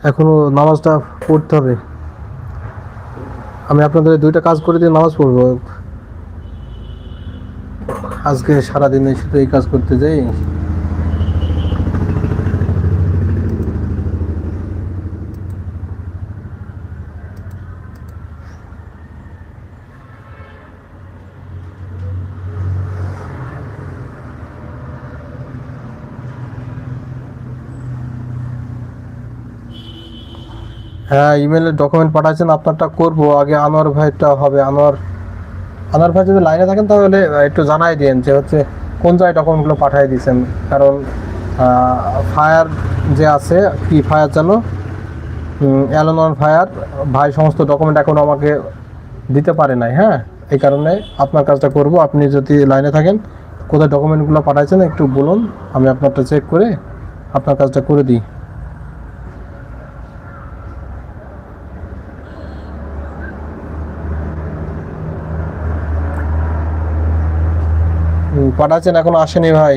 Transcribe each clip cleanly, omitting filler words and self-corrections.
এখনো নামাজটা পড়তে হবে। আমি আপনাদের দুইটা কাজ করে দিয়ে নামাজ পড়বো। আজকে সারাদিনে শুধু এই কাজ করতে যাই। হ্যাঁ, ইমেলের ডকুমেন্ট পাঠাচ্ছেন, আপনারটা করব, আগে আনোয়ার ভাইটা হবে। আনোয়ার ভাই যদি লাইনে থাকেন তাহলে একটু জানাই দিন যে হচ্ছে কোন জায়গায় ডকুমেন্টগুলো পাঠিয়ে দিয়েছেন। কারণ ফায়ার যে আছে, কি ফায়ার জানো, অ্যালোনন ফায়ার ভাই সমস্ত ডকুমেন্ট এখনও আমাকে দিতে পারে নাই। হ্যাঁ, এই কারণে আপনার কাজটা করব। আপনি যদি লাইনে থাকেন, কোথায় ডকুমেন্টগুলো পাঠাইছেন একটু বলুন, আমি আপনারটা চেক করে আপনার কাজটা করে দিই। পাঠাচ্ছেন, এখনো আসেনি ভাই।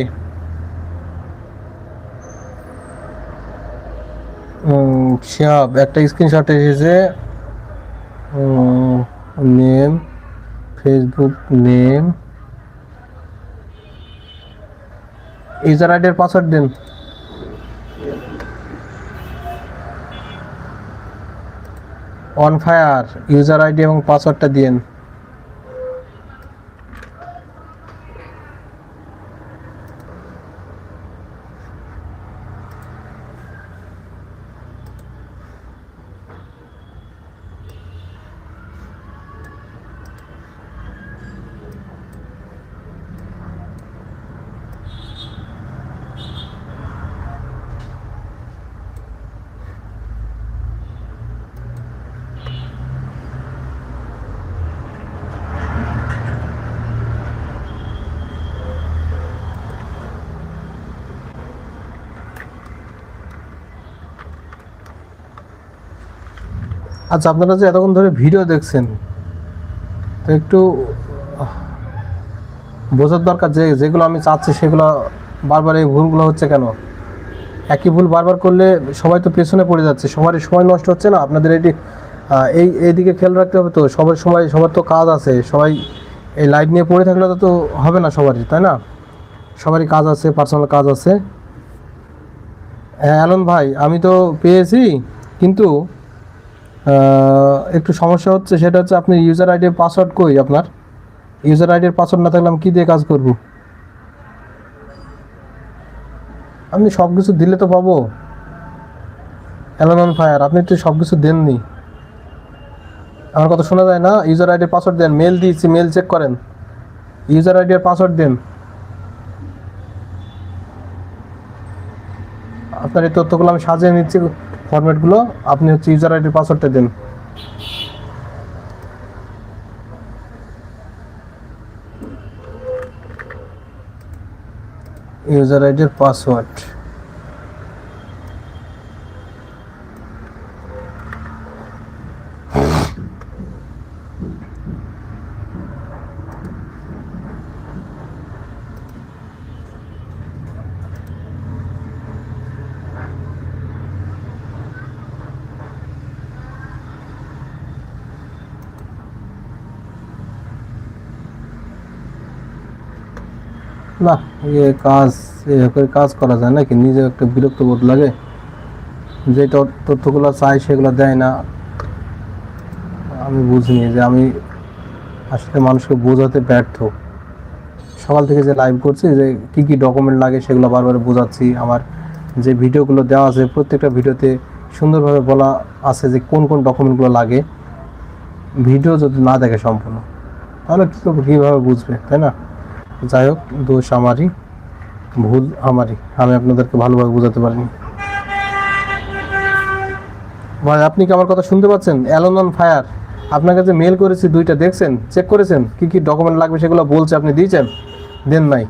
শিহাব, একটা স্ক্রিনশট এসেছে। নেম, ফেসবুক নেম, ইউজার আইডির পাসওয়ার্ড দিন। অন ফায়ার ইউজার আইডি এবং পাসওয়ার্ডটা দিন। আচ্ছা, আপনারা যে এতক্ষণ ধরে ভিডিও দেখছেন, তো একটু বোঝার দরকার যে যেগুলো আমি চাচ্ছি সেগুলো বারবার এই ভুলগুলো হচ্ছে কেন। একই ভুল বারবার করলে সবাই তো পেছনে পড়ে যাচ্ছে, সবারই সময় নষ্ট হচ্ছে না। আপনাদের এইদিকে খেয়াল রাখতে হবে তো। সবার তো কাজ আছে, সবাই এই লাইভ নিয়ে পড়ে থাকলে তো হবে না সবারই, তাই না? সবারই কাজ আছে, পার্সোনাল কাজ আছে। হ্যাঁ অ্যালন ভাই, আমি তো পেয়েছি, কিন্তু একটু সমস্যা হচ্ছে। সেটা হচ্ছে আপনি ইউজার আইডির পাসওয়ার্ড কই? আপনার ইউজার আইডির পাসওয়ার্ড না থাকলে আমি কী দিয়ে কাজ করব? আপনি সব কিছু দিলে তো পাবো। অ্যালন ফায়ার, আপনি তো সব কিছু দেননি। আমার কথা শোনা যায় না? ইউজার আইডির পাসওয়ার্ড দেন। মেল দিয়েছি, মেল চেক করেন। ইউজার আইডির পাসওয়ার্ড দেন। আপনার এই তথ্যগুলো আমি সাজিয়ে নিচ্ছি, ফরম্যাটগুলো। আপনি হচ্ছে ইউজার আইডির পাসওয়ার্ডটা দেন। ইউজার আইডির পাসওয়ার্ড না, এভাবে কাজ করা যায় নাকি? নিজে একটা বিরক্ত বোধ লাগে। যে তথ্যগুলো চাই সেগুলো দেয় না। আমি বুঝিনি যে আমি আসলে মানুষকে বোঝাতে ব্যর্থ। সকাল থেকে যে লাইভ করছি, যে কি কি ডকুমেন্ট লাগে সেগুলো বারবার বোঝাচ্ছি। আমার যে ভিডিওগুলো দেওয়া আছে প্রত্যেকটা ভিডিওতে সুন্দরভাবে বলা আছে যে কোন কোন ডকুমেন্টগুলো লাগে। ভিডিও যদি না দেখে সম্পূর্ণ, তাহলে কীভাবে বুঝবে, তাই না? যাই হোক, দোষ আমারই, ভুল আমারই। আমি আপনাদেরকে ভালোভাবে বোঝাতে পারিনি। ভাই, আপনি কি আমার কথা শুনতে পাচ্ছেন? অ্যালন অন ফায়ার, আপনার কাছে মেল করেছি দুইটা, দেখছেন? চেক করেছেন কি কি ডকুমেন্ট লাগবে সেগুলো বলছে, আপনি দিয়েছেন? দেন নাই।